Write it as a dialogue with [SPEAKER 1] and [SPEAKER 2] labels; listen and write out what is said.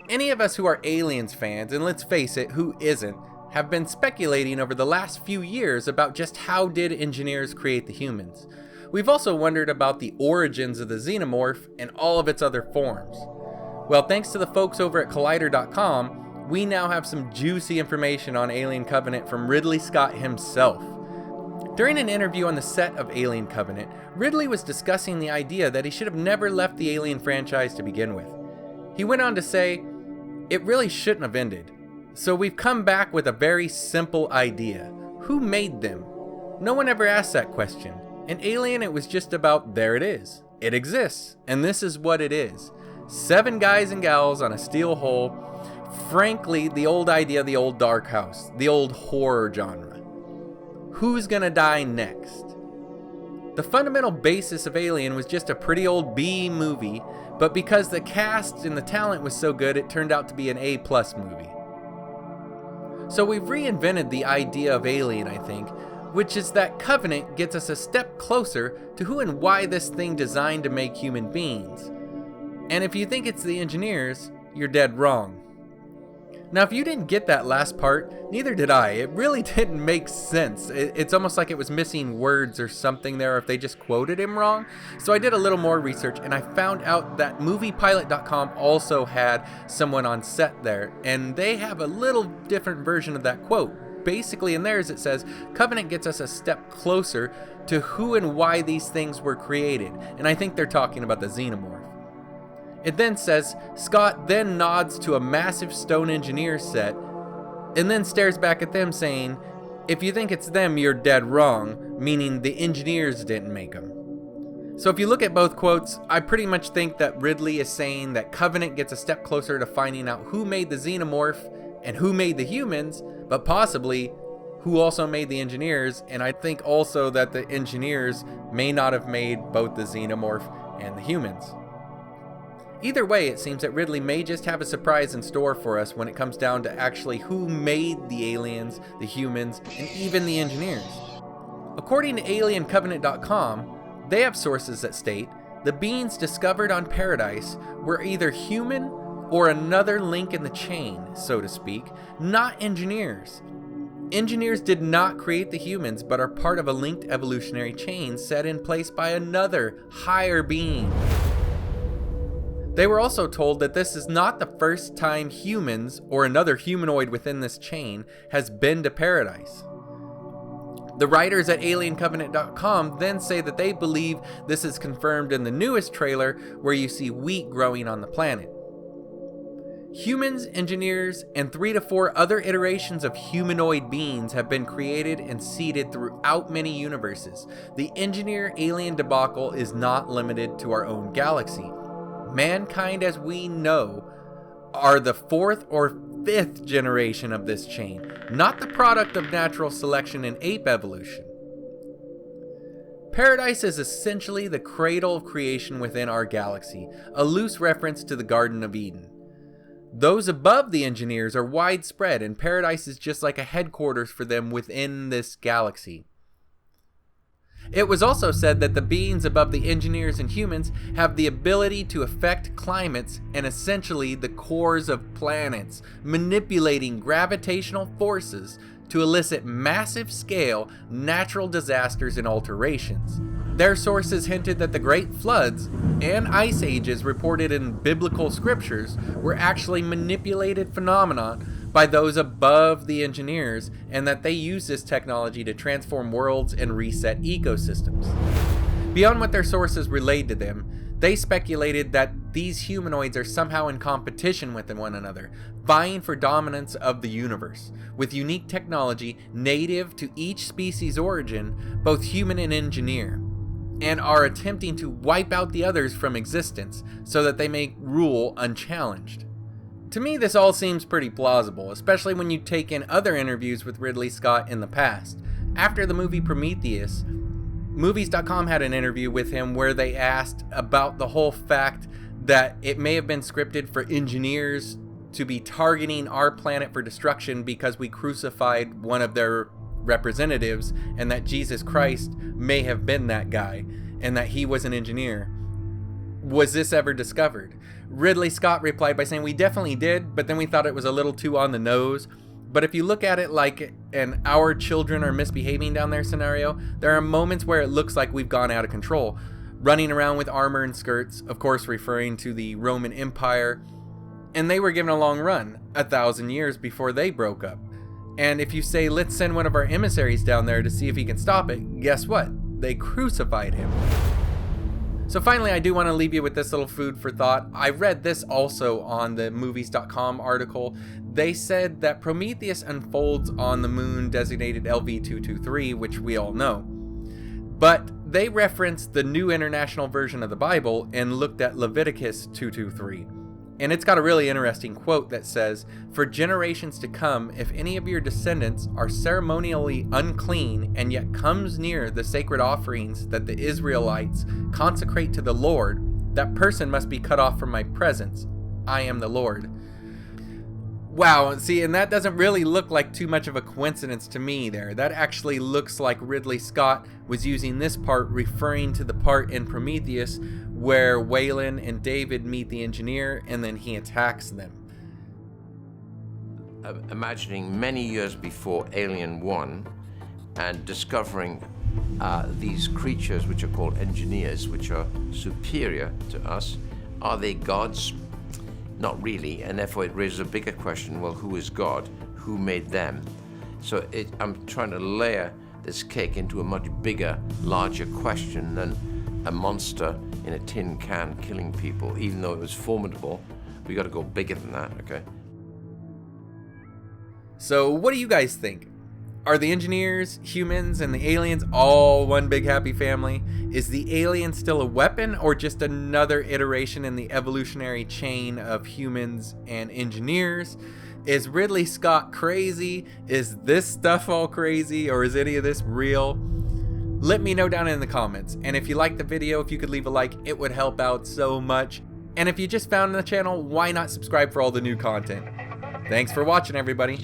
[SPEAKER 1] Any of us who are Aliens fans, and let's face it, who isn't, have been speculating over the last few years about just how did engineers create the humans. We've also wondered about the origins of the Xenomorph and all of its other forms. Well, thanks to the folks over at Collider.com, we now have some juicy information on Alien Covenant from Ridley Scott himself. During an interview on the set of Alien Covenant, Ridley was discussing the idea that he should have never left the Alien franchise to begin with. He went on to say, "It really shouldn't have ended. So we've come back with a very simple idea. Who made them? No one ever asked that question. In Alien, it was just about, there it is. It exists, and this is what it is. 7 guys and gals on a steel hull. Frankly, the old idea of the old dark house, the old horror genre. Who's gonna die next?" The fundamental basis of Alien was just a pretty old B movie, but because the cast and the talent was so good, it turned out to be an A+ movie. So we've reinvented the idea of Alien, I think, which is that Covenant gets us a step closer to who and why this thing designed to make human beings. And if you think it's the engineers, you're dead wrong. Now, if you didn't get that last part, neither did I. It really didn't make sense. It's almost like it was missing words or something there, if they just quoted him wrong. So I did a little more research, and I found out that moviepilot.com also had someone on set there, and they have a little different version of that quote. Basically, in theirs it says, "Covenant gets us a step closer to who and why these things were created." And I think they're talking about the Xenomorph. It then says, Scott then nods to a massive stone engineer set, and then stares back at them saying, "If you think it's them, you're dead wrong," meaning the engineers didn't make them. So if you look at both quotes, I pretty much think that Ridley is saying that Covenant gets a step closer to finding out who made the Xenomorph and who made the humans, but possibly who also made the engineers, and I think also that the engineers may not have made both the Xenomorph and the humans. Either way, it seems that Ridley may just have a surprise in store for us when it comes down to actually who made the aliens, the humans, and even the engineers. According to AlienCovenant.com, they have sources that state the beings discovered on Paradise were either human or another link in the chain, so to speak, not engineers. Engineers did not create the humans, but are part of a linked evolutionary chain set in place by another, higher being. They were also told that this is not the first time humans, or another humanoid within this chain, has been to Paradise. The writers at AlienCovenant.com then say that they believe this is confirmed in the newest trailer where you see wheat growing on the planet. Humans, engineers, and 3 to 4 other iterations of humanoid beings have been created and seeded throughout many universes. The engineer-alien debacle is not limited to our own galaxy. Mankind as we know are the 4th or 5th generation of this chain, not the product of natural selection and ape evolution. Paradise is essentially the cradle of creation within our galaxy, a loose reference to the Garden of Eden. Those above the engineers are widespread, and Paradise is just like a headquarters for them within this galaxy. It was also said that the beings above the engineers and humans have the ability to affect climates and essentially the cores of planets, manipulating gravitational forces to elicit massive scale natural disasters and alterations. Their sources hinted that the great floods and ice ages reported in biblical scriptures were actually manipulated phenomena by those above the engineers, and that they use this technology to transform worlds and reset ecosystems. Beyond what their sources relayed to them, they speculated that these humanoids are somehow in competition with one another, vying for dominance of the universe, with unique technology native to each species' origin, both human and engineer, and are attempting to wipe out the others from existence so that they may rule unchallenged. To me, this all seems pretty plausible, especially when you take in other interviews with Ridley Scott in the past. After the movie Prometheus, Movies.com had an interview with him where they asked about the whole fact that it may have been scripted for engineers to be targeting our planet for destruction because we crucified one of their representatives, and that Jesus Christ may have been that guy, and that he was an engineer. Was this ever discovered? Ridley Scott replied by saying, "We definitely did, but then we thought it was a little too on the nose. But if you look at it like an our children are misbehaving down there scenario, there are moments where it looks like we've gone out of control. Running around with armor and skirts," of course referring to the Roman Empire, "and they were given a long run, 1,000 years before they broke up. And if you say, let's send one of our emissaries down there to see if he can stop it, guess what? They crucified him." So finally, I do want to leave you with this little food for thought. I read this also on the movies.com article. They said that Prometheus unfolds on the moon designated LV-223, which we all know. But they referenced the New International Version of the Bible and looked at Leviticus 2:23. And it's got a really interesting quote that says, "For generations to come, if any of your descendants are ceremonially unclean and yet comes near the sacred offerings that the Israelites consecrate to the Lord, that person must be cut off from my presence. I am the Lord." Wow, see, and that doesn't really look like too much of a coincidence to me there. That actually looks like Ridley Scott was using this part referring to the part in Prometheus where Waylon and David meet the engineer and then he attacks them.
[SPEAKER 2] Imagining many years before Alien 1 and discovering these creatures which are called engineers, which are superior to us. Are they gods? Not really, and therefore it raises a bigger question, well, who is God? Who made them? So I'm trying to layer this cake into a much bigger, larger question than a monster in a tin can killing people. Even though it was formidable, we got to go bigger than that, okay?
[SPEAKER 1] So what do you guys think? Are the engineers, humans, and the aliens all one big happy family? Is the alien still a weapon or just another iteration in the evolutionary chain of humans and engineers? Is Ridley Scott crazy? Is this stuff all crazy, or is any of this real? Let me know down in the comments. And if you liked the video, if you could leave a like, it would help out so much. And if you just found the channel, why not subscribe for all the new content? Thanks for watching, everybody.